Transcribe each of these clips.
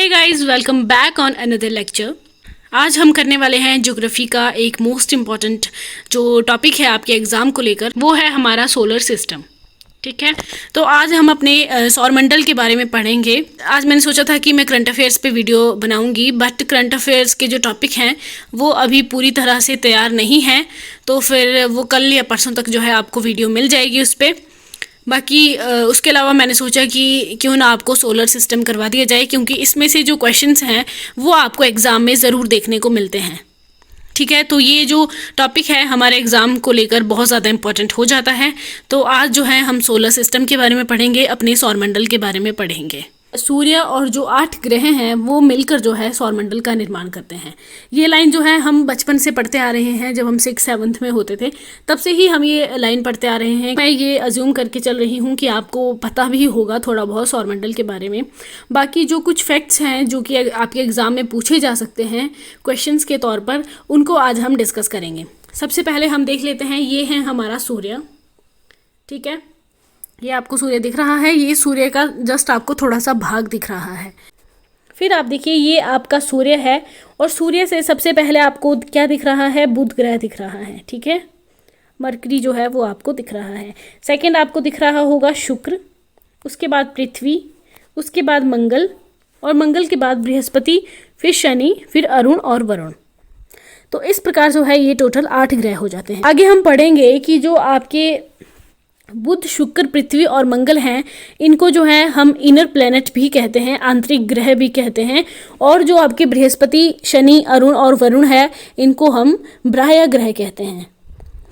Guys, welcome back on another lecture. आज हम करने वाले हैं ज्योग्राफी का एक मोस्ट इम्पॉर्टेंट जो टॉपिक है आपके एग्ज़ाम को लेकर, वो है हमारा सोलर सिस्टम। ठीक है, तो आज हम अपने सौरमंडल के बारे में पढ़ेंगे। आज मैंने सोचा था कि मैं करंट अफेयर्स पे वीडियो बनाऊंगी, बट करंट अफेयर्स के जो टॉपिक हैं वो अभी पूरी तरह से तैयार नहीं हैं, तो फिर वो कल या परसों तक जो है आपको वीडियो मिल जाएगी उस पर। बाकी उसके अलावा मैंने सोचा कि क्यों ना आपको सोलर सिस्टम करवा दिया जाए, क्योंकि इसमें से जो क्वेश्चंस हैं वो आपको एग्ज़ाम में ज़रूर देखने को मिलते हैं। ठीक है, तो ये जो टॉपिक है हमारे एग्ज़ाम को लेकर बहुत ज़्यादा इंपॉर्टेंट हो जाता है। तो आज जो है हम सोलर सिस्टम के बारे में पढ़ेंगे, अपने सौरमंडल के बारे में पढ़ेंगे। सूर्य और जो 8 ग्रह हैं वो मिलकर जो है सौरमंडल का निर्माण करते हैं। ये लाइन जो है हम बचपन से पढ़ते आ रहे हैं, जब हम 6-7 में होते थे तब से ही हम ये लाइन पढ़ते आ रहे हैं। मैं ये अज्यूम करके चल रही हूँ कि आपको पता भी होगा थोड़ा बहुत सौरमंडल के बारे में। बाकी जो कुछ फैक्ट्स हैं जो कि आपके एग्ज़ाम में पूछे जा सकते हैं क्वेश्चंस के तौर पर, उनको आज हम डिस्कस करेंगे। सबसे पहले हम देख लेते हैं, ये है हमारा सूर्य। ठीक है, ये आपको सूर्य दिख रहा है, ये सूर्य का जस्ट आपको थोड़ा सा भाग दिख रहा है। फिर आप देखिए, ये आपका सूर्य है और सूर्य से सबसे पहले आपको क्या दिख रहा है? बुध ग्रह दिख रहा है। ठीक है, मरकरी जो है वो आपको दिख रहा है। सेकंड आपको दिख रहा होगा शुक्र, उसके बाद पृथ्वी, उसके बाद मंगल, और मंगल के बाद बृहस्पति, फिर शनि, फिर अरुण और वरुण। तो इस प्रकार जो है ये टोटल 8 ग्रह हो जाते हैं। आगे हम पढ़ेंगे कि जो आपके बुध, शुक्र, पृथ्वी और मंगल हैं, इनको जो है हम इनर प्लैनेट भी कहते हैं, आंतरिक ग्रह भी कहते हैं। और जो आपके बृहस्पति, शनि, अरुण और वरुण है, इनको हम बाह्य ग्रह कहते हैं।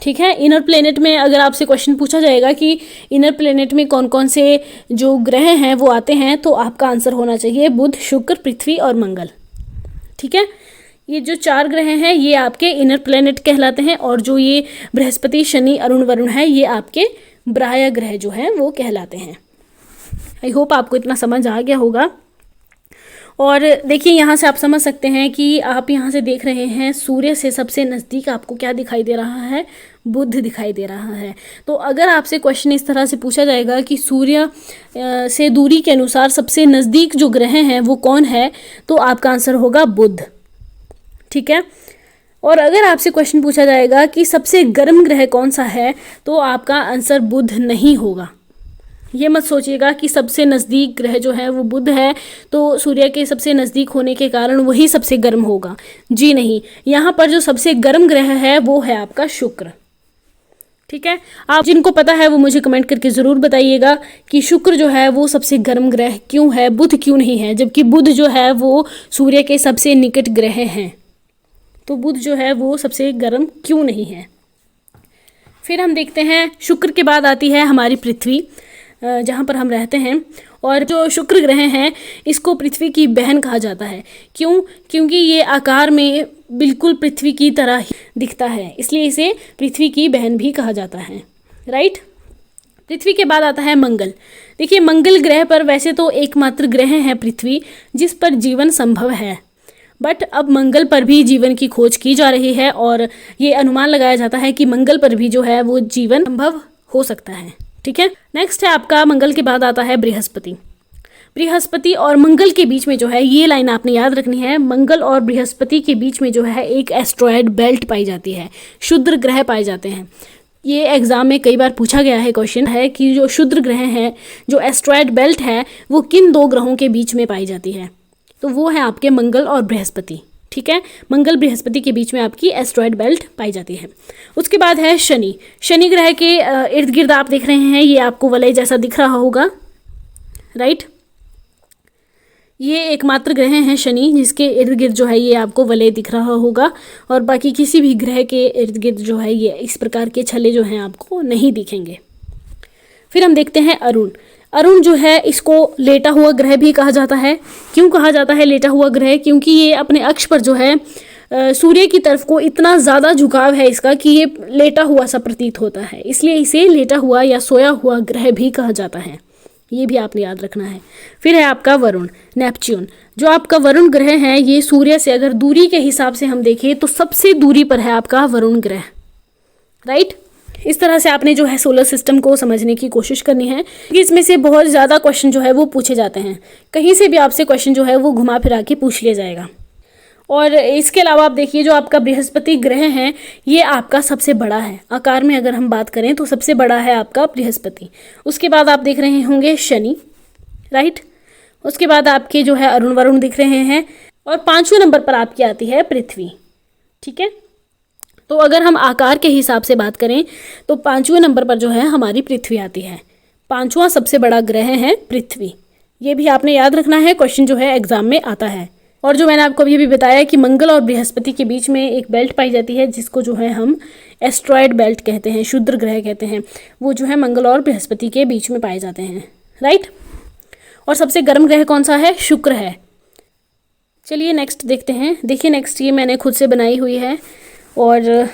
ठीक है, इनर प्लैनेट में अगर आपसे क्वेश्चन पूछा जाएगा कि इनर प्लैनेट में कौन कौन से जो ग्रह हैं वो आते हैं, तो आपका आंसर होना चाहिए बुध, शुक्र, पृथ्वी और मंगल। ठीक है, ये जो 4 ग्रह हैं ये आपके इनर प्लैनेट कहलाते हैं, और जो ये बृहस्पति, शनि, अरुण, वरुण है ये आपके बाह्य ग्रह जो हैं वो कहलाते हैं। आई होप आपको इतना समझ आ गया होगा। और देखिए, यहाँ से आप समझ सकते हैं कि आप यहाँ से देख रहे हैं सूर्य से सबसे नज़दीक आपको क्या दिखाई दे रहा है? बुध दिखाई दे रहा है। तो अगर आपसे क्वेश्चन इस तरह से पूछा जाएगा कि सूर्य से दूरी के अनुसार सबसे नज़दीक जो ग्रह हैं वो कौन है, तो आपका आंसर होगा बुध। ठीक है, और अगर आपसे क्वेश्चन पूछा जाएगा कि सबसे गर्म ग्रह कौन सा है, तो आपका आंसर बुध नहीं होगा। ये मत सोचिएगा कि सबसे नज़दीक ग्रह जो है वो बुध है, तो सूर्य के सबसे नज़दीक होने के कारण वही सबसे गर्म होगा। जी नहीं, यहाँ पर जो सबसे गर्म ग्रह है वो है आपका शुक्र। ठीक है, आप जिनको पता है वो मुझे कमेंट करके ज़रूर बताइएगा कि शुक्र जो है वो सबसे गर्म ग्रह क्यों है, बुध क्यों नहीं है, जबकि बुध जो है वो सूर्य के सबसे निकट ग्रह हैं। तो बुध जो है वो सबसे गर्म क्यों नहीं है? फिर हम देखते हैं, शुक्र के बाद आती है हमारी पृथ्वी, जहाँ पर हम रहते हैं। और जो शुक्र ग्रह हैं इसको पृथ्वी की बहन कहा जाता है। क्यों? क्योंकि ये आकार में बिल्कुल पृथ्वी की तरह ही दिखता है, इसलिए इसे पृथ्वी की बहन भी कहा जाता है। राइट। पृथ्वी के बाद आता है मंगल। देखिए, मंगल ग्रह पर वैसे तो एकमात्र ग्रह है पृथ्वी जिस पर जीवन संभव है, बट अब मंगल पर भी जीवन की खोज की जा रही है और ये अनुमान लगाया जाता है कि मंगल पर भी जो है वो जीवन संभव हो सकता है। ठीक है, नेक्स्ट है आपका, मंगल के बाद आता है बृहस्पति। बृहस्पति और मंगल के बीच में जो है, ये लाइन आपने याद रखनी है, मंगल और बृहस्पति के बीच में जो है एक एस्ट्रॉयड बेल्ट पाई जाती है, क्षुद्र ग्रह पाए जाते हैं। ये एग्जाम में कई बार पूछा गया है, क्वेश्चन है कि जो क्षुद्र ग्रह हैं, जो एस्ट्रॉयड बेल्ट है, वो किन 2 ग्रहों के बीच में पाई जाती है? तो वो है आपके मंगल और बृहस्पति। ठीक है, मंगल बृहस्पति के बीच में आपकी एस्ट्रॉयड बेल्ट पाई जाती है। उसके बाद है शनि। शनि ग्रह के इर्द गिर्द आप देख रहे हैं, ये आपको वलय जैसा दिख रहा होगा। राइट, ये एकमात्र ग्रह हैं शनि जिसके इर्द गिर्द जो है ये आपको वलय दिख रहा होगा, और बाकी किसी भी ग्रह के इर्द गिर्द जो है ये इस प्रकार के छल्ले जो हैं आपको नहीं दिखेंगे। फिर हम देखते हैं अरुण। अरुण जो है इसको लेटा हुआ ग्रह भी कहा जाता है। क्यों कहा जाता है लेटा हुआ ग्रह? क्योंकि ये अपने अक्ष पर जो है सूर्य की तरफ को इतना ज़्यादा झुकाव है इसका कि ये लेटा हुआ सा प्रतीत होता है, इसलिए इसे लेटा हुआ या सोया हुआ ग्रह भी कहा जाता है। ये भी आपने याद रखना है। फिर है आपका वरुण, नेपच्यून। जो आपका वरुण ग्रह है ये सूर्य से अगर दूरी के हिसाब से हम देखें तो सबसे दूरी पर है आपका वरुण ग्रह। राइट, इस तरह से आपने जो है सोलर सिस्टम को समझने की कोशिश करनी है, क्योंकि इसमें से बहुत ज़्यादा क्वेश्चन जो है वो पूछे जाते हैं। कहीं से भी आपसे क्वेश्चन जो है वो घुमा फिरा के पूछ लिया जाएगा। और इसके अलावा आप देखिए, जो आपका बृहस्पति ग्रह है ये आपका सबसे बड़ा है। आकार में अगर हम बात करें तो सबसे बड़ा है आपका बृहस्पति। उसके बाद आप देख रहे होंगे शनि, राइट। उसके बाद आपके जो है अरुण वरुण दिख रहे हैं, और 5वें नंबर पर आपकी आती है पृथ्वी, ठीक है। तो अगर हम आकार के हिसाब से बात करें तो 5वें नंबर पर जो है हमारी पृथ्वी आती है। 5वां सबसे बड़ा ग्रह है पृथ्वी। ये भी आपने याद रखना है, क्वेश्चन जो है एग्जाम में आता है। और जो मैंने आपको अभी भी बताया कि मंगल और बृहस्पति के बीच में एक बेल्ट पाई जाती है, जिसको जो है हम एस्ट्रॉयड बेल्ट कहते हैं, क्षुद्र ग्रह कहते हैं। वो जो है मंगल और बृहस्पति के बीच में पाए जाते हैं, राइट। और सबसे गर्म ग्रह कौन सा है? शुक्र है। चलिए नेक्स्ट देखते हैं। देखिए नेक्स्ट, ये मैंने खुद से बनाई हुई है, और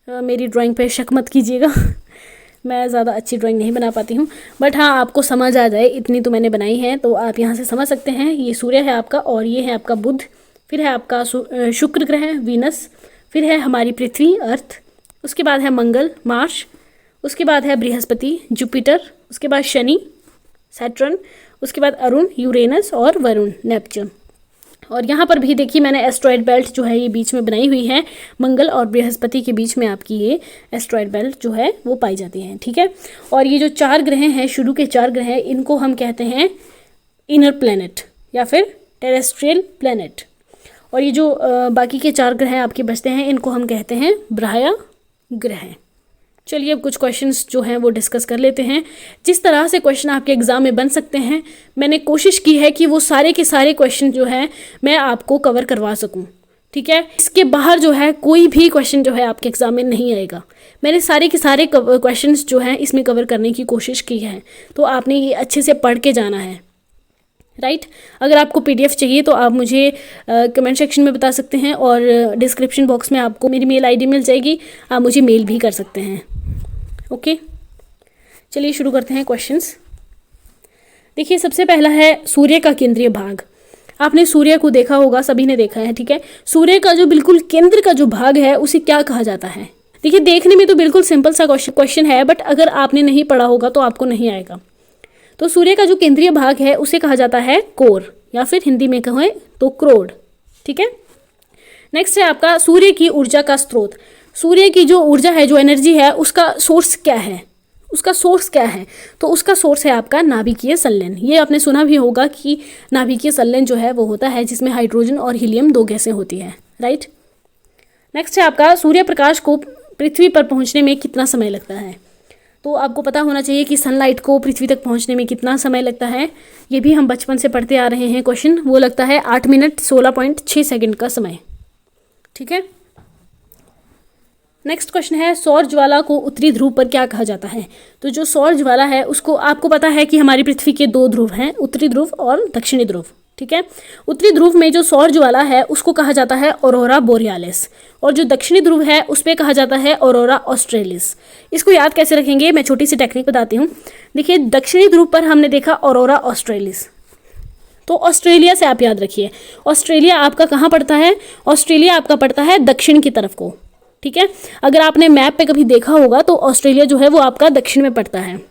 मेरी ड्राइंग पे शक मत कीजिएगा। मैं ज़्यादा अच्छी ड्राइंग नहीं बना पाती हूँ, बट हाँ आपको समझ आ जाए इतनी तो मैंने बनाई है, तो आप यहाँ से समझ सकते हैं। ये सूर्य है आपका, और ये है आपका बुध, फिर है आपका शुक्र ग्रह वीनस, फिर है हमारी पृथ्वी अर्थ, उसके बाद है मंगल मार्स, उसके बाद है बृहस्पति जुपिटर, उसके बाद शनि सैटर्न, उसके बाद अरुण यूरेनस, और वरुण नेपच्यून। और यहाँ पर भी देखिए मैंने एस्ट्रॉयड बेल्ट जो है ये बीच में बनाई हुई है। मंगल और बृहस्पति के बीच में आपकी ये एस्ट्रॉयड बेल्ट जो है वो पाई जाती है, ठीक है। और ये जो 4 ग्रह हैं, शुरू के 4 ग्रह हैं, इनको हम कहते हैं इनर प्लैनेट या फिर टेरेस्ट्रियल प्लैनेट। और ये जो बाकी के 4 ग्रह आपके बचते हैं, इनको हम कहते हैं बाह्य ग्रह। चलिए अब कुछ क्वेश्चंस जो हैं वो डिस्कस कर लेते हैं। जिस तरह से क्वेश्चन आपके एग्जाम में बन सकते हैं, मैंने कोशिश की है कि वो सारे के सारे क्वेश्चन जो हैं मैं आपको कवर करवा सकूं, ठीक है। इसके बाहर जो है कोई भी क्वेश्चन जो है आपके एग्जाम में नहीं आएगा। मैंने सारे के सारे क्वेश्चंस जो हैं इसमें कवर करने की कोशिश की है, तो आपने ये अच्छे से पढ़ के जाना है, राइट। अगर आपको PDF चाहिए तो आप मुझे कमेंट सेक्शन में बता सकते हैं, और डिस्क्रिप्शन बॉक्स में आपको मेरी मेल ID मिल जाएगी, आप मुझे मेल भी कर सकते हैं, ओके। चलिए शुरू करते हैं क्वेश्चंस। देखिए सबसे पहला है सूर्य का केंद्रीय भाग। आपने सूर्य को देखा होगा, सभी ने देखा है, ठीक है। सूर्य का जो बिल्कुल केंद्र का जो भाग है उसे क्या कहा जाता है? देखिए देखने में तो बिल्कुल सिंपल सा क्वेश्चन है, बट अगर आपने नहीं पढ़ा होगा तो आपको नहीं आएगा। तो सूर्य का जो केंद्रीय भाग है उसे कहा जाता है कोर, या फिर हिंदी में कहें तो क्रोड, ठीक है। नेक्स्ट है आपका सूर्य की ऊर्जा का स्रोत। सूर्य की जो ऊर्जा है, जो एनर्जी है, उसका सोर्स क्या है? उसका सोर्स क्या है? तो उसका सोर्स है आपका नाभिकीय संलयन। ये आपने सुना भी होगा कि नाभिकीय संलयन जो है वो होता है जिसमें हाइड्रोजन और हीलियम 2 गैसें होती है, राइट। नेक्स्ट है आपका सूर्य प्रकाश को पृथ्वी पर पहुंचने में कितना समय लगता है? तो आपको पता होना चाहिए कि सनलाइट को पृथ्वी तक पहुंचने में कितना समय लगता है। ये भी हम बचपन से पढ़ते आ रहे हैं क्वेश्चन। वो लगता है 8 मिनट 16.6 सेकंड का समय, ठीक है। नेक्स्ट क्वेश्चन है सौर ज्वाला को उत्तरी ध्रुव पर क्या कहा जाता है? तो जो सौर ज्वाला है उसको, आपको पता है कि हमारी पृथ्वी के 2 ध्रुव हैं, उत्तरी ध्रुव और दक्षिणी ध्रुव, ठीक है। उत्तरी ध्रुव में जो सौर ज्वाला है उसको कहा जाता है ऑरोरा बोरियालिस, और जो दक्षिणी ध्रुव है उस पर कहा जाता है ऑरोरा ऑस्ट्रेलिस। इसको याद कैसे रखेंगे, मैं छोटी सी टेक्निक बताती हूँ। देखिए दक्षिणी ध्रुव पर हमने देखा ऑरोरा ऑस्ट्रेलिस, तो ऑस्ट्रेलिया से आप याद रखिए। ऑस्ट्रेलिया आपका कहाँ पड़ता है? ऑस्ट्रेलिया आपका पड़ता है दक्षिण की तरफ को, ठीक है। अगर आपने मैप पे कभी देखा होगा तो ऑस्ट्रेलिया जो है वो आपका दक्षिण में पड़ता है,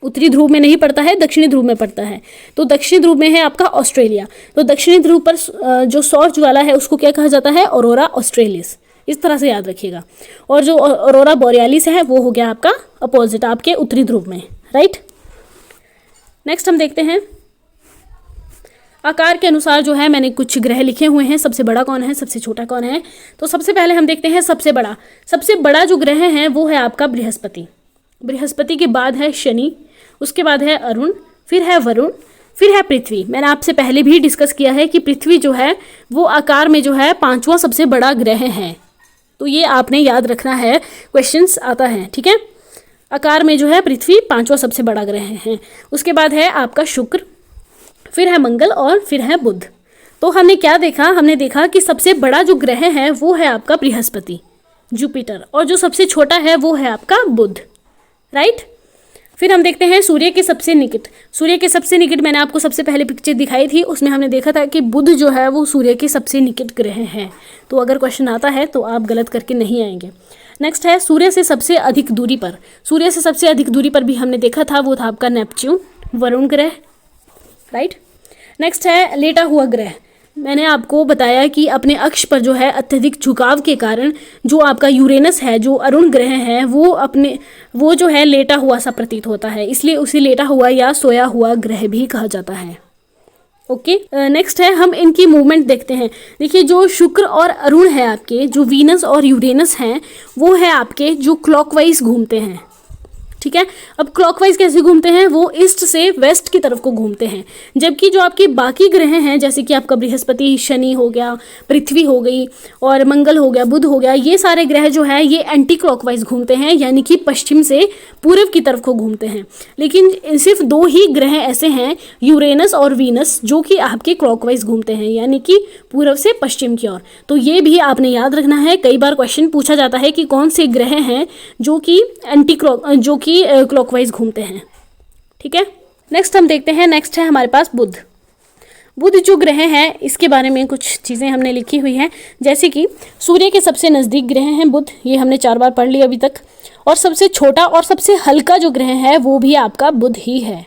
उत्तरी ध्रुव में नहीं पड़ता है, दक्षिणी ध्रुव में पड़ता है। तो दक्षिणी ध्रुव में है आपका ऑस्ट्रेलिया। तो दक्षिणी ध्रुव पर जो सौर ज्वाला है उसको क्या कहा जाता है? Aurora australis. इस तरह से याद रखिएगा। और जो ऑरोरा बोरियालिस है वो हो गया आपका अपोजिट, आपके उत्तरी ध्रुव में, राइट। नेक्स्ट हम देखते हैं आकार के अनुसार जो है मैंने कुछ ग्रह लिखे हुए हैं, सबसे बड़ा कौन है, सबसे छोटा कौन है। तो सबसे पहले हम देखते हैं सबसे बड़ा जो ग्रह है वो है आपका बृहस्पति। बृहस्पति के बाद है शनि, उसके बाद है अरुण, फिर है वरुण, फिर है पृथ्वी। मैंने आपसे पहले भी डिस्कस किया है कि पृथ्वी जो है वो आकार में जो है 5वां सबसे बड़ा ग्रह है। तो ये आपने याद रखना है, क्वेश्चंस आता है, ठीक है। आकार में जो है पृथ्वी 5वां सबसे बड़ा ग्रह है। उसके बाद है आपका शुक्र, फिर है मंगल, और फिर है बुध। तो हमने क्या देखा? हमने देखा कि सबसे बड़ा जो ग्रह है वो है आपका बृहस्पति जुपिटर, और जो सबसे छोटा है वो है आपका बुध, राइट। फिर हम देखते हैं सूर्य के सबसे निकट। सूर्य के सबसे निकट मैंने आपको सबसे पहले पिक्चर दिखाई थी, उसमें हमने देखा था कि बुध जो है वो सूर्य के सबसे निकट ग्रह है। तो अगर क्वेश्चन आता है तो आप गलत करके नहीं आएंगे। नेक्स्ट है सूर्य से सबसे अधिक दूरी पर। सूर्य से सबसे अधिक दूरी पर भी हमने देखा था, वो था आपका नेपच्यून, वरुण ग्रह, राइट। नेक्स्ट है लेटा हुआ ग्रह। मैंने आपको बताया कि अपने अक्ष पर जो है अत्यधिक झुकाव के कारण जो आपका यूरेनस है, जो अरुण ग्रह है, वो जो है लेटा हुआ सा प्रतीत होता है, इसलिए उसे लेटा हुआ या सोया हुआ ग्रह भी कहा जाता है। ओके, नेक्स्ट है हम इनकी मूवमेंट देखते हैं। देखिए जो शुक्र और अरुण है आपके, जो वीनस और यूरेनस हैं, वो है आपके जो क्लॉकवाइज घूमते हैं, ठीक है। अब क्लॉकवाइज कैसे घूमते हैं, वो ईस्ट से वेस्ट की तरफ को घूमते हैं। जबकि जो आपके बाकी ग्रह हैं, जैसे कि आपका बृहस्पति, शनि हो गया, पृथ्वी हो गई और मंगल हो गया, बुध हो गया, ये सारे ग्रह जो है ये एंटी क्लॉकवाइज घूमते हैं, यानी कि पश्चिम से पूर्व की तरफ को घूमते हैं। लेकिन सिर्फ 2 ही ग्रह ऐसे हैं, यूरेनस और वीनस, जो कि आपके क्लॉकवाइज घूमते हैं, यानी कि पूर्व से पश्चिम की ओर। तो ये भी आपने याद रखना है। कई बार क्वेश्चन पूछा जाता है कि कौन से ग्रह हैं जो कि क्लॉकवाइज घूमते हैं, ठीक है। नेक्स्ट हम देखते हैं, नेक्स्ट है हमारे पास बुध। बुध जो ग्रह है, इसके बारे में कुछ चीज़ें हमने लिखी हुई हैं, जैसे कि सूर्य के सबसे नज़दीक ग्रह हैं बुध, ये हमने 4 बार पढ़ लिया अभी तक। और सबसे छोटा और सबसे हल्का जो ग्रह है वो भी आपका बुध ही है,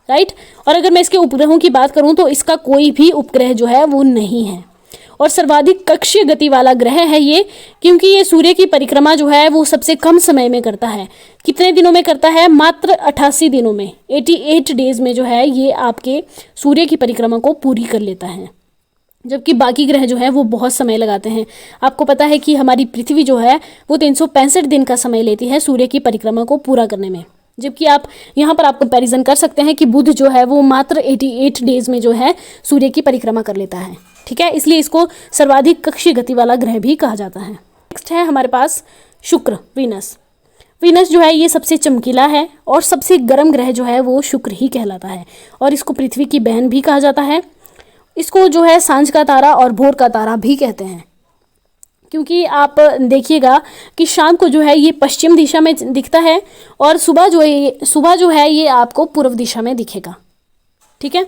राइट। और अगर मैं इसके उपग्रहों की बात करूं तो इसका कोई भी उपग्रह जो है वो नहीं है। और सर्वाधिक कक्षीय गति वाला ग्रह है ये, क्योंकि ये सूर्य की परिक्रमा जो है वो सबसे कम समय में करता है। कितने दिनों में करता है, मात्र 88 दिनों में, 88 डेज में जो है ये आपके सूर्य की परिक्रमा को पूरी कर लेता है। जबकि बाकी ग्रह जो है वो बहुत समय लगाते हैं। आपको पता है कि हमारी पृथ्वी जो है वो 365 दिन का समय लेती है सूर्य की परिक्रमा को पूरा करने में। जबकि आप यहाँ पर आप कंपैरिजन कर सकते हैं कि बुध जो है वो मात्र 88 डेज में जो है सूर्य की परिक्रमा कर लेता है, ठीक है। इसलिए इसको सर्वाधिक कक्षीय गति वाला ग्रह भी कहा जाता है। नेक्स्ट है हमारे पास शुक्र, वीनस। वीनस जो है ये सबसे चमकीला है और सबसे गर्म ग्रह जो है वो शुक्र ही कहलाता है, और इसको पृथ्वी की बहन भी कहा जाता है। इसको जो है सांझ का तारा और भोर का तारा भी कहते हैं, क्योंकि आप देखिएगा कि शाम को जो है ये पश्चिम दिशा में दिखता है और सुबह जो है ये आपको पूर्व दिशा में दिखेगा, ठीक है।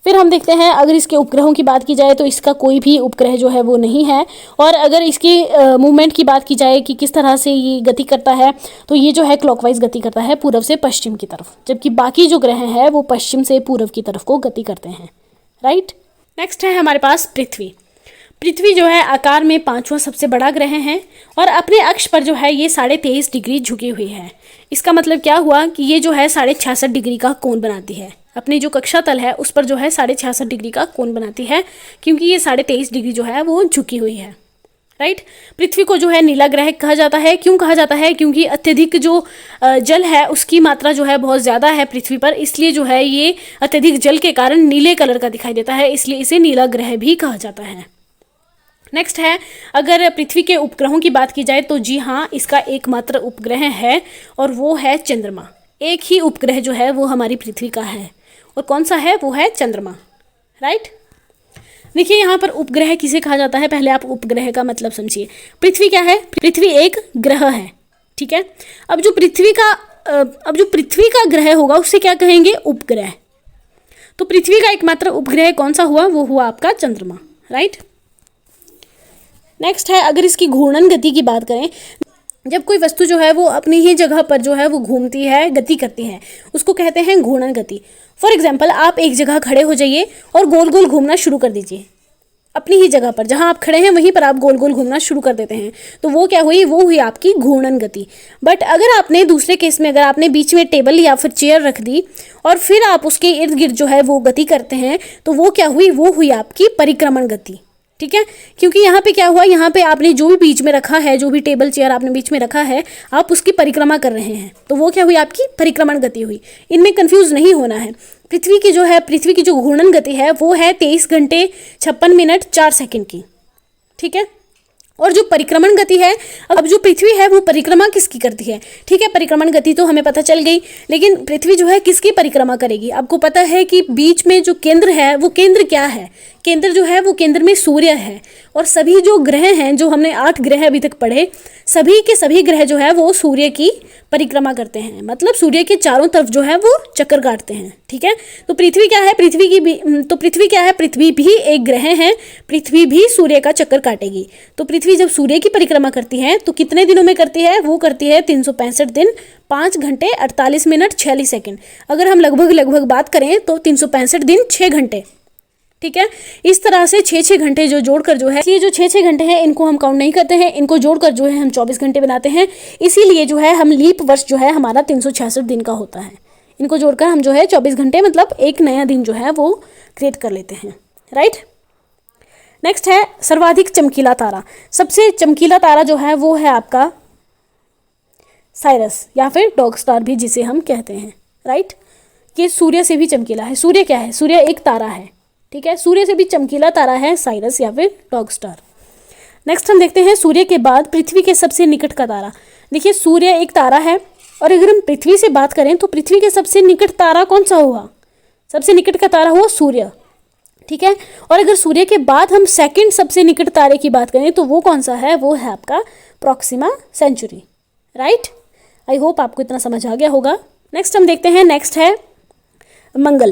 फिर हम देखते हैं, अगर इसके उपग्रहों की बात की जाए तो इसका कोई भी उपग्रह जो है वो नहीं है। और अगर इसकी मूवमेंट की बात की जाए कि किस तरह से ये गति करता है, तो ये जो है क्लॉकवाइज गति करता है पूर्व से पश्चिम की तरफ, जबकि बाकी जो ग्रह हैं वो पश्चिम से पूर्व की तरफ को गति करते हैं, राइट। नेक्स्ट है हमारे पास पृथ्वी। पृथ्वी जो है आकार में 5वां सबसे बड़ा ग्रह है और अपने अक्ष पर जो है ये 23.5 डिग्री झुकी हुई है। इसका मतलब क्या हुआ कि ये जो है 66.5 डिग्री का कोण बनाती है। अपनी जो कक्षा तल है उस पर जो है 66.5 डिग्री का कोण बनाती है, क्योंकि ये 23.5 डिग्री जो है वो झुकी हुई है, राइट। पृथ्वी को जो है नीला ग्रह कहा जाता है। क्यों कहा जाता है, क्योंकि अत्यधिक जो जल है उसकी मात्रा जो है बहुत ज़्यादा है पृथ्वी पर, इसलिए जो है ये अत्यधिक जल के कारण नीले कलर का दिखाई देता है, इसलिए इसे नीला ग्रह भी कहा जाता है। नेक्स्ट है, अगर पृथ्वी के उपग्रहों की बात की जाए तो जी हाँ, इसका एकमात्र उपग्रह है और वो है चंद्रमा। एक ही उपग्रह जो है वो हमारी पृथ्वी का है, और कौन सा है, वो है चंद्रमा, राइट। देखिए यहाँ पर उपग्रह किसे कहा जाता है, पहले आप उपग्रह का मतलब समझिए। पृथ्वी क्या है, पृथ्वी एक ग्रह है, ठीक है। अब जो पृथ्वी का ग्रह होगा उससे क्या कहेंगे, उपग्रह। तो पृथ्वी का एकमात्र उपग्रह कौन सा हुआ, वो हुआ आपका चंद्रमा, राइट। नेक्स्ट है, अगर इसकी घूर्णन गति की बात करें, जब कोई वस्तु जो है वो अपनी ही जगह पर जो है वो घूमती है, गति करती है, उसको कहते हैं घूर्णन गति। फॉर एग्जाम्पल, आप एक जगह खड़े हो जाइए और गोल गोल घूमना शुरू कर दीजिए। अपनी ही जगह पर जहां आप खड़े हैं वहीं पर आप गोल गोल घूमना शुरू कर देते हैं, तो वो क्या हुई, वो हुई आपकी घूर्णन गति। बट अगर आपने दूसरे केस में, अगर आपने बीच में टेबल या फिर चेयर रख दी और फिर आप उसके इर्द गिर्द जो है वो गति करते हैं, तो वो क्या हुई, वो हुई आपकी परिक्रमण गति, ठीक है। क्योंकि यहाँ पे क्या हुआ, यहाँ पे आपने जो भी बीच में रखा है, जो भी टेबल चेयर आपने बीच में रखा है, आप उसकी परिक्रमा कर रहे हैं, तो वो क्या हुई, आपकी परिक्रमण गति हुई। इनमें कंफ्यूज नहीं होना है। पृथ्वी की जो घूर्णन गति है वो है 23 घंटे 56 मिनट 4 सेकंड की, ठीक है। और जो परिक्रमण गति है, अब जो पृथ्वी है वो परिक्रमा किसकी करती है, ठीक है। परिक्रमण गति तो हमें पता चल गई, लेकिन पृथ्वी जो है किसकी परिक्रमा करेगी। आपको पता है कि बीच में जो केंद्र है, वो केंद्र क्या है, केंद्र जो है वो केंद्र में सूर्य है। और सभी जो ग्रह हैं, जो हमने 8 ग्रह अभी तक पढ़े, सभी के सभी ग्रह जो है वो सूर्य की परिक्रमा करते हैं, मतलब सूर्य के चारों तरफ जो है वो चक्कर काटते हैं, ठीक है। तो पृथ्वी क्या है, पृथ्वी भी एक ग्रह है, पृथ्वी भी सूर्य का चक्कर काटेगी। तो पृथ्वी पृथ्वी जब सूर्य की परिक्रमा करती है तो कितने दिनों में करती है? वो करती है 365 दिन 5 घंटे 48 मिनट 46 सेकंड। अगर हम लगभग बात करें तो 365 दिन 6 घंटे, ठीक है। इस तरह से 6-6 घंटे जो जोड़कर जो है, ये जो 6-6 घंटे हैं इनको हम काउंट नहीं करते हैं, इनको जोड़कर जो है हम 24 घंटे बनाते हैं। इसीलिए जो है हम लीप वर्ष जो है हमारा 366 दिन का होता है। इनको जोड़कर हम जो है 24 घंटे मतलब एक नया दिन जो है वो क्रिएट कर लेते हैं, राइट। नेक्स्ट है सर्वाधिक चमकीला तारा। सबसे चमकीला तारा जो है वो है आपका साइरस या फिर डॉग स्टार भी जिसे हम कहते हैं, राइट। ये सूर्य से भी चमकीला है। सूर्य क्या है? सूर्य एक तारा है, ठीक है। सूर्य से भी चमकीला तारा है साइरस या फिर डॉग स्टार। नेक्स्ट हम देखते हैं सूर्य के बाद पृथ्वी के सबसे निकट का तारा। देखिए सूर्य एक तारा है और अगर हम पृथ्वी से बात करें तो पृथ्वी के सबसे निकट तारा कौन सा हुआ? सबसे निकट का तारा हुआ सूर्य, ठीक है। और अगर सूर्य के बाद हम सेकंड सबसे निकट तारे की बात करें तो वो कौन सा है? वो है आपका Proxima Centauri, right. I hope आपको इतना समझ आ गया होगा। नेक्स्ट हम देखते हैं, नेक्स्ट है मंगल।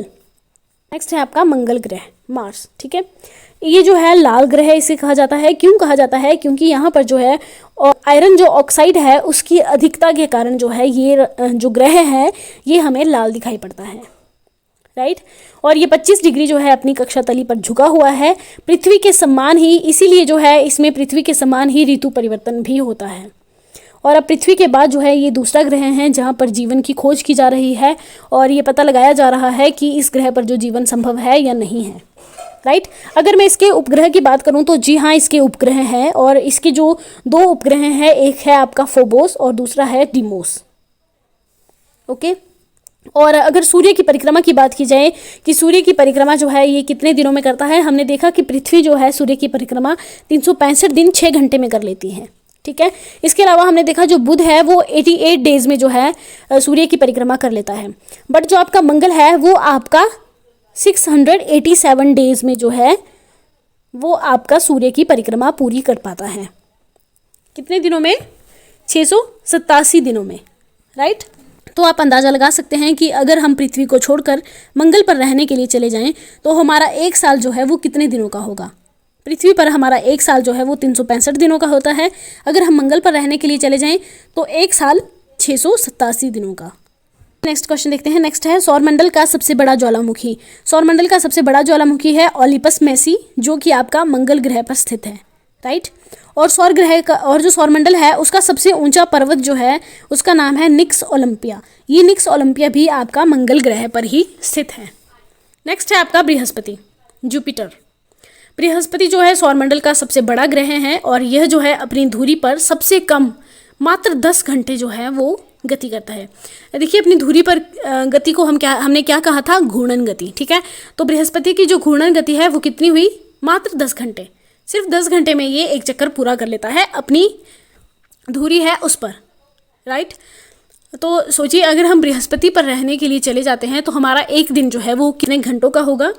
नेक्स्ट है आपका मंगल ग्रह, मार्स, ठीक है। ये जो है लाल ग्रह इसे कहा जाता है। क्यों कहा जाता है? क्योंकि यहाँ पर जो है आयरन जो ऑक्साइड है उसकी अधिकता के कारण जो है ये जो ग्रह है ये हमें लाल दिखाई पड़ता है, राइट। और ये 25 डिग्री जो है अपनी कक्षा तली पर झुका हुआ है, पृथ्वी के समान ही, इसीलिए जो है इसमें पृथ्वी के समान ही ऋतु परिवर्तन भी होता है। और अब पृथ्वी के बाद जो है ये दूसरा ग्रह है जहाँ पर जीवन की खोज की जा रही है और ये पता लगाया जा रहा है कि इस ग्रह पर जो जीवन संभव है या नहीं है, राइट। अगर मैं इसके उपग्रह की बात करूं तो जी हाँ इसके उपग्रह हैं और इसके जो 2 उपग्रह हैं, एक है आपका फोबोस और दूसरा है डीमोस, ओके। और अगर सूर्य की परिक्रमा की बात की जाए कि सूर्य की परिक्रमा जो है ये कितने दिनों में करता है, हमने देखा कि पृथ्वी जो है सूर्य की परिक्रमा 365 दिन 6 घंटे में कर लेती है, ठीक है। इसके अलावा हमने देखा जो बुध है वो 88 डेज में जो है सूर्य की परिक्रमा कर लेता है। बट जो आपका मंगल है वो आपका 687 डेज में जो है वो आपका सूर्य की परिक्रमा पूरी कर पाता है। कितने दिनों में? 687 दिनों में, राइट। तो आप अंदाज़ा लगा सकते हैं कि अगर हम पृथ्वी को छोड़कर मंगल पर रहने के लिए चले जाएं तो हमारा एक साल जो है वो कितने दिनों का होगा? पृथ्वी पर हमारा एक साल जो है वो 365 दिनों का होता है। अगर हम मंगल पर रहने के लिए चले जाएं तो एक साल 687 दिनों का। नेक्स्ट क्वेश्चन देखते हैं। नेक्स्ट है सौरमंडल का सबसे बड़ा ज्वालामुखी। सौरमंडल का सबसे बड़ा ज्वालामुखी है ओलिपस मेसी जो कि आपका मंगल ग्रह पर स्थित है, राइट। और सौर ग्रह का और जो सौरमंडल है उसका सबसे ऊंचा पर्वत जो है उसका नाम है निक्स ओलंपिया। ये निक्स ओलंपिया भी आपका मंगल ग्रह पर ही स्थित है। नेक्स्ट है आपका बृहस्पति, जुपिटर। बृहस्पति जो है सौरमंडल का सबसे बड़ा ग्रह है और यह जो है अपनी धुरी पर सबसे कम मात्र 10 घंटे जो है वो गति करता है। देखिए अपनी धुरी पर गति को हमने क्या कहा था? घूर्णन गति, ठीक है। तो बृहस्पति की जो घूर्णन गति है वो कितनी हुई? मात्र 10 घंटे। सिर्फ 10 घंटे में ये एक चक्कर पूरा कर लेता है, अपनी धुरी है उस पर, राइट। तो सोचिए अगर हम बृहस्पति पर रहने के लिए चले जाते हैं तो हमारा एक दिन जो है वो कितने घंटों का होगा?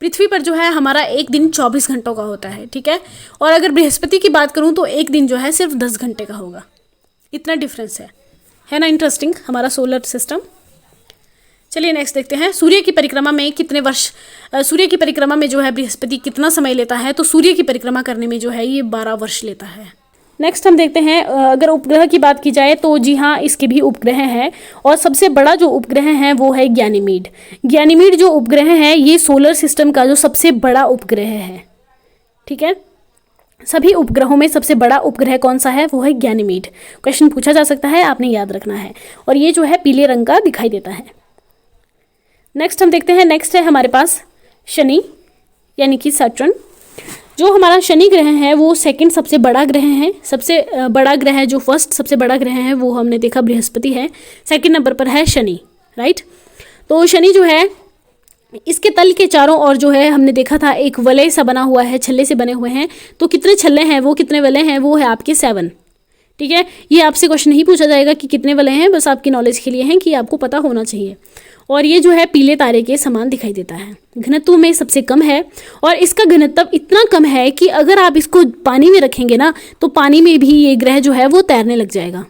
पृथ्वी पर जो है हमारा एक दिन 24 घंटों का होता है, ठीक है। और अगर बृहस्पति की बात करूं तो एक दिन जो है सिर्फ 10 घंटे का होगा। इतना डिफरेंस है ना। इंटरेस्टिंग हमारा सोलर सिस्टम। चलिए नेक्स्ट देखते हैं सूर्य की परिक्रमा में कितने वर्ष, सूर्य की परिक्रमा में जो है बृहस्पति कितना समय लेता है? तो सूर्य की परिक्रमा करने में जो है ये 12 वर्ष लेता है। नेक्स्ट हम देखते हैं अगर उपग्रह की बात की जाए तो जी हाँ इसके भी उपग्रह हैं और सबसे बड़ा जो उपग्रह है वो है गैनीमीड। गैनीमीड जो उपग्रह है ये सोलर सिस्टम का जो सबसे बड़ा उपग्रह है, ठीक है। सभी उपग्रहों में सबसे बड़ा उपग्रह कौन सा है? वो है गैनीमीड। क्वेश्चन पूछा जा सकता है, आपने याद रखना है। और ये जो है पीले रंग का दिखाई देता है। नेक्स्ट हम देखते हैं, नेक्स्ट है हमारे पास शनि यानी कि सैटर्न। जो हमारा शनि ग्रह है वो सेकंड सबसे बड़ा ग्रह है। सबसे बड़ा ग्रह जो फर्स्ट सबसे बड़ा ग्रह है वो हमने देखा बृहस्पति है, सेकंड नंबर पर है शनि, राइट। तो शनि जो है इसके तल के चारों ओर जो है हमने देखा था एक वलय सा बना हुआ है, छल्ले से बने हुए हैं। तो कितने छल्ले हैं वो, कितने वलय हैं वो है आपके 7, ठीक है। ये आपसे क्वेश्चन नहीं पूछा जाएगा कि कितने वलय हैं, बस आपकी नॉलेज के लिए हैं कि आपको पता होना चाहिए। और ये जो है पीले तारे के समान दिखाई देता है, घनत्व में सबसे कम है और इसका घनत्व इतना कम है कि अगर आप इसको पानी में रखेंगे ना तो पानी में भी ये ग्रह जो है वो तैरने लग जाएगा।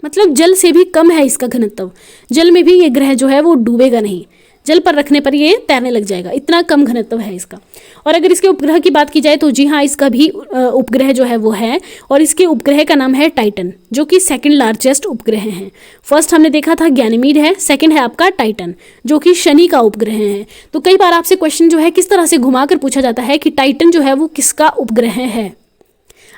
मतलब जल से भी कम है इसका घनत्व, जल में भी ये ग्रह जो है वो डूबेगा नहीं। जल पर रखने पर ये तैरने लग जाएगा, इतना कम घनत्व है इसका। और अगर इसके उपग्रह की बात की जाए तो जी हाँ, इसका भी उपग्रह जो है वो है, और इसके उपग्रह का नाम है टाइटन, जो कि सेकंड लार्जेस्ट उपग्रह है। फर्स्ट हमने देखा था गैनीमीड है, सेकंड है आपका टाइटन जो कि शनि का उपग्रह है। तो कई बार आपसे क्वेश्चन जो है किस तरह से घुमाकर पूछा जाता है कि टाइटन जो है वो किसका उपग्रह है।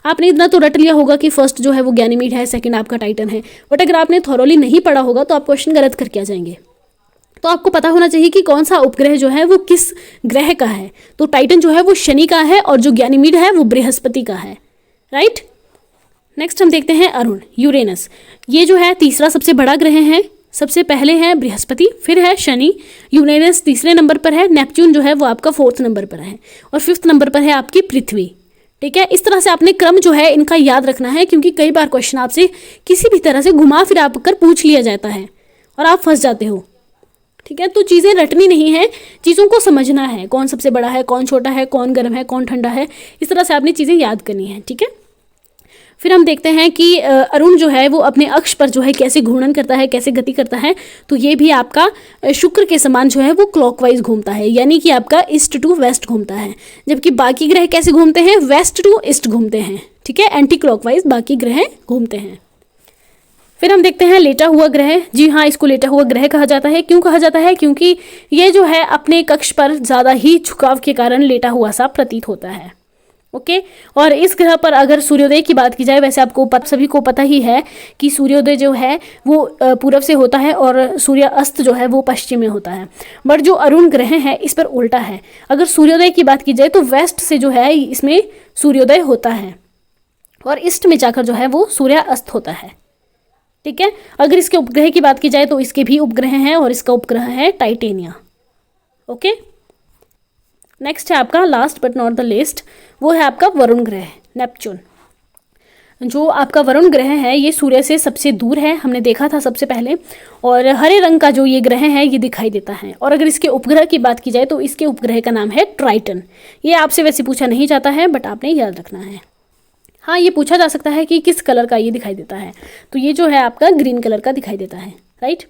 आपने इतना तो रट लिया होगा कि फर्स्ट जो है वो गैनीमीड है, सेकंड आपका टाइटन है, बट अगर आपने थॉरोली नहीं पढ़ा होगा तो आप क्वेश्चन गलत करके आ जाएंगे। तो आपको पता होना चाहिए कि कौन सा उपग्रह जो है वो किस ग्रह का है। तो टाइटन जो है वो शनि का है और जो गैनीमीड है वो बृहस्पति का है, राइट। नेक्स्ट हम देखते हैं अरुण, यूरेनस। ये जो है तीसरा सबसे बड़ा ग्रह है। सबसे पहले है बृहस्पति, फिर है शनि, यूरेनस तीसरे नंबर पर है, नेपच्यून जो है वो आपका 4th नंबर पर है, और 5th नंबर पर है आपकी पृथ्वी। ठीक है, इस तरह से आपने क्रम जो है इनका याद रखना है, क्योंकि कई बार क्वेश्चन आपसे किसी भी तरह से घुमा फिरा कर पूछ लिया जाता है और आप फंस जाते हो। ठीक है, तो चीज़ें रटनी नहीं है, चीज़ों को समझना है, कौन सबसे बड़ा है, कौन छोटा है, कौन गर्म है, कौन ठंडा है, इस तरह से आपने चीज़ें याद करनी है। ठीक है, फिर हम देखते हैं कि अरुण जो है वो अपने अक्ष पर जो है कैसे घूर्णन करता है, कैसे गति करता है। तो ये भी आपका शुक्र के समान जो है वो क्लॉकवाइज घूमता है, यानी कि आपका ईस्ट टू वेस्ट घूमता है, जबकि बाकी ग्रह कैसे घूमते हैं, वेस्ट टू ईस्ट घूमते हैं। ठीक है, एंटी क्लॉकवाइज बाकी ग्रह घूमते हैं। फिर हम देखते हैं लेटा हुआ ग्रह। जी हाँ, इसको लेटा हुआ ग्रह कहा जाता है। क्यों कहा जाता है? क्योंकि ये जो है अपने कक्ष पर ज़्यादा ही झुकाव के कारण लेटा हुआ सा प्रतीत होता है। ओके, और इस ग्रह पर अगर सूर्योदय की बात की जाए, वैसे आपको सभी को पता ही है कि सूर्योदय जो है वो पूर्व से होता है और सूर्य अस्त जो है वो पश्चिम में होता है। बट जो अरुण ग्रह है इस पर उल्टा है। अगर सूर्योदय की बात की जाए तो वेस्ट से जो है इसमें सूर्योदय होता है और ईस्ट में जाकर जो है वो सूर्य अस्त होता है। ठीक है, अगर इसके उपग्रह की बात की जाए तो इसके भी उपग्रह हैं और इसका उपग्रह है टाइटेनिया। ओके, नेक्स्ट है आपका last but not the least, वो है आपका वरुण ग्रह, नेपच्यून। जो आपका वरुण ग्रह है ये सूर्य से सबसे दूर है, हमने देखा था सबसे पहले, और हरे रंग का जो ये ग्रह है ये दिखाई देता है। और अगर इसके उपग्रह की बात की जाए तो इसके उपग्रह का नाम है ट्राइटन। ये आपसे वैसे पूछा नहीं जाता है बट आपने याद रखना है। हाँ, ये पूछा जा सकता है कि किस कलर का ये दिखाई देता है, तो ये जो है आपका ग्रीन कलर का दिखाई देता है, राइट।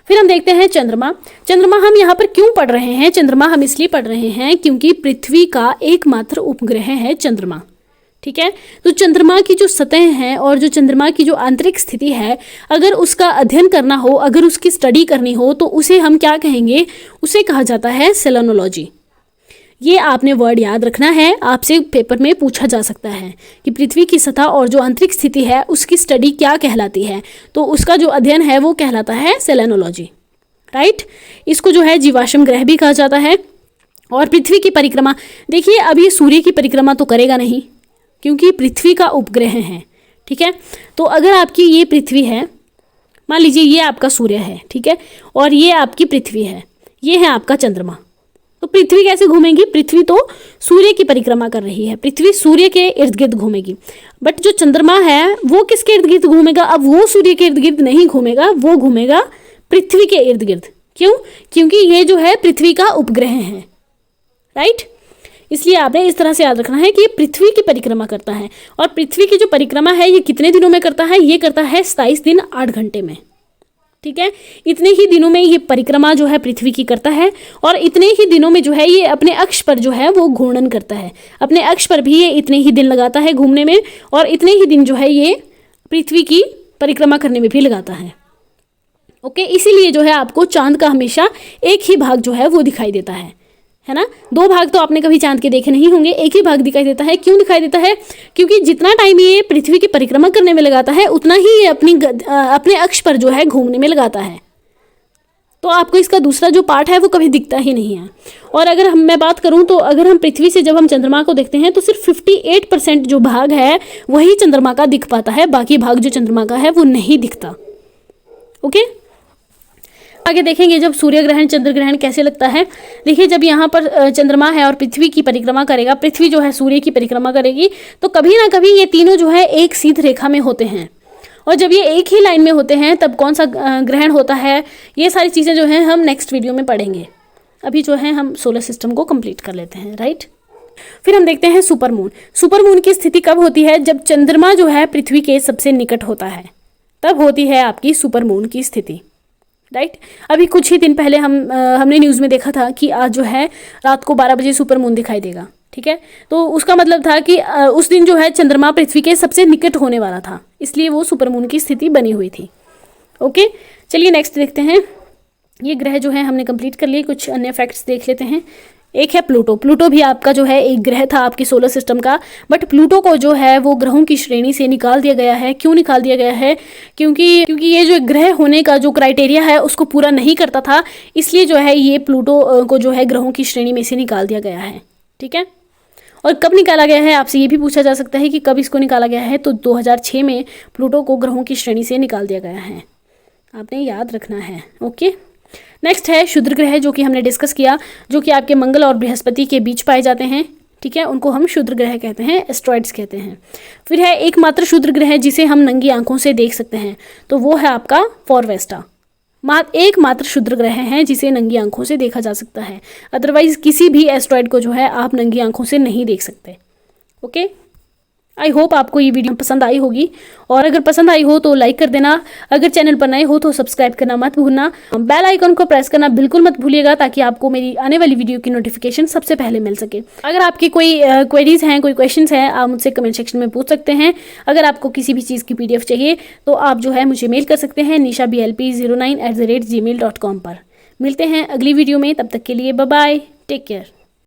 फिर हम देखते हैं चंद्रमा। चंद्रमा हम यहाँ पर क्यों पढ़ रहे हैं? चंद्रमा हम इसलिए पढ़ रहे हैं क्योंकि पृथ्वी का एकमात्र उपग्रह है चंद्रमा। ठीक है, तो चंद्रमा की जो सतह है और जो चंद्रमा की जो आंतरिक स्थिति है, अगर उसका अध्ययन करना हो, अगर उसकी स्टडी करनी हो तो उसे हम क्या कहेंगे? उसे कहा जाता है सेलेनोलॉजी। ये आपने वर्ड याद रखना है, आपसे पेपर में पूछा जा सकता है कि पृथ्वी की सतह और जो आंतरिक स्थिति है उसकी स्टडी क्या कहलाती है, तो उसका जो अध्ययन है वो कहलाता है सेलेनोलॉजी, राइट। इसको जो है जीवाश्म ग्रह भी कहा जाता है। और पृथ्वी की परिक्रमा, देखिए अब ये सूर्य की परिक्रमा तो करेगा नहीं क्योंकि पृथ्वी का उपग्रह है। ठीक है, तो अगर आपकी ये पृथ्वी है, मान लीजिए ये आपका सूर्य है, ठीक है, और ये आपकी पृथ्वी है, ये है आपका चंद्रमा, तो पृथ्वी कैसे घूमेगी? पृथ्वी तो सूर्य की परिक्रमा कर रही है, पृथ्वी सूर्य के इर्द गिर्द घूमेगी, बट जो चंद्रमा है वो किसके इर्द गिर्द घूमेगा? अब वो सूर्य के इर्द गिर्द नहीं घूमेगा, वो घूमेगा पृथ्वी के इर्द गिर्द। क्यों? क्योंकि ये जो है पृथ्वी का उपग्रह है, राइट। इसलिए आपने इस तरह से याद रखना है कि ये पृथ्वी की परिक्रमा करता है। और पृथ्वी की जो परिक्रमा है ये कितने दिनों में करता है? ये करता है 27 दिन 8 घंटे में। ठीक है, इतने ही दिनों में ये परिक्रमा जो है पृथ्वी की करता है, और इतने ही दिनों में जो है ये अपने अक्ष पर जो है वो घूर्णन करता है। अपने अक्ष पर भी ये इतने ही दिन लगाता है घूमने में, और इतने ही दिन जो है ये पृथ्वी की परिक्रमा करने में भी लगाता है। ओके, इसीलिए जो है आपको चांद का हमेशा एक ही भाग जो है वो दिखाई देता है ना। 2 भाग तो आपने कभी चांद के देखे नहीं होंगे, एक ही भाग दिखाई देता है। क्यों दिखाई देता है? क्योंकि जितना टाइम ये पृथ्वी की परिक्रमा करने में लगाता है उतना ही ये अपने अक्ष पर जो है घूमने में लगाता है। तो आपको इसका दूसरा जो पार्ट है वो कभी दिखता ही नहीं है। और अगर मैं बात करूं तो अगर हम पृथ्वी से जब हम चंद्रमा को देखते हैं तो सिर्फ 58% जो भाग है वही चंद्रमा का दिख पाता है, बाकी भाग जो चंद्रमा का है वो नहीं दिखता। ओके, आगे देखेंगे जब सूर्य ग्रहण चंद्र ग्रहण कैसे लगता है। देखिए, जब यहाँ पर चंद्रमा है और पृथ्वी की परिक्रमा करेगा, पृथ्वी जो है सूर्य की परिक्रमा करेगी, तो कभी ना कभी ये तीनों जो है एक सीधी रेखा में होते हैं। और जब ये एक ही लाइन में होते हैं तब कौन सा ग्रहण होता है, ये सारी चीज़ें जो हैं हम नेक्स्ट वीडियो में पढ़ेंगे। अभी जो है हम सोलर सिस्टम को कंप्लीट कर लेते हैं, राइट। फिर हम देखते हैं सुपरमून। सुपरमून की स्थिति कब होती है? जब चंद्रमा जो है पृथ्वी के सबसे निकट होता है, तब होती है आपकी सुपरमून की स्थिति। राइट। अभी कुछ ही दिन पहले हमने न्यूज़ में देखा था कि आज जो है रात को 12 बजे सुपर मून दिखाई देगा। ठीक है, तो उसका मतलब था कि उस दिन जो है चंद्रमा पृथ्वी के सबसे निकट होने वाला था, इसलिए वो सुपर मून की स्थिति बनी हुई थी। ओके, चलिए नेक्स्ट देखते हैं। ये ग्रह जो है हमने कंप्लीट कर लिए, कुछ अन्य फैक्ट्स देख लेते हैं। एक है प्लूटो। प्लूटो भी आपका जो है एक ग्रह था आपके सोलर सिस्टम का, बट प्लूटो को जो है वो ग्रहों की श्रेणी से निकाल दिया गया है। क्यों निकाल दिया गया है? क्योंकि ये जो ग्रह होने का जो क्राइटेरिया है उसको पूरा नहीं करता था, इसलिए जो है ये प्लूटो को जो है ग्रहों की श्रेणी में से निकाल दिया गया है। ठीक है, और कब निकाला गया है आपसे ये भी पूछा जा सकता है कि कब इसको निकाला गया है। तो 2006 में प्लूटो को ग्रहों की श्रेणी से निकाल दिया गया है, आपने याद रखना है। ओके, नेक्स्ट है क्षुद्र ग्रह, जो कि हमने डिस्कस किया, जो कि आपके मंगल और बृहस्पति के बीच पाए जाते हैं। ठीक है, उनको हम क्षुद्र ग्रह कहते हैं, एस्ट्रॉइड्स कहते हैं। फिर है एकमात्र क्षुद्र ग्रह जिसे हम नंगी आंखों से देख सकते हैं, तो वो है आपका फॉरवेस्टा। एकमात्र क्षुद्र ग्रह है जिसे नंगी आंखों से देखा जा सकता है, अदरवाइज किसी भी एस्ट्रॉइड को जो है आप नंगी आंखों से नहीं देख सकते। ओके, आई होप आपको ये वीडियो पसंद आई होगी, और अगर पसंद आई हो तो लाइक कर देना। अगर चैनल पर नए हो तो सब्सक्राइब करना मत भूलना, बेल आइकन को प्रेस करना बिल्कुल मत भूलिएगा, ताकि आपको मेरी आने वाली वीडियो की नोटिफिकेशन सबसे पहले मिल सके। अगर आपकी कोई क्वेरीज हैं, कोई क्वेश्चंस हैं, आप मुझसे कमेंट सेक्शन में पूछ सकते हैं। अगर आपको किसी भी चीज़ की PDF चाहिए तो आप जो है मुझे मेल कर सकते हैं nishablp09@gmail.com पर। मिलते हैं अगली वीडियो में, तब तक के लिए बाय बाय, टेक केयर।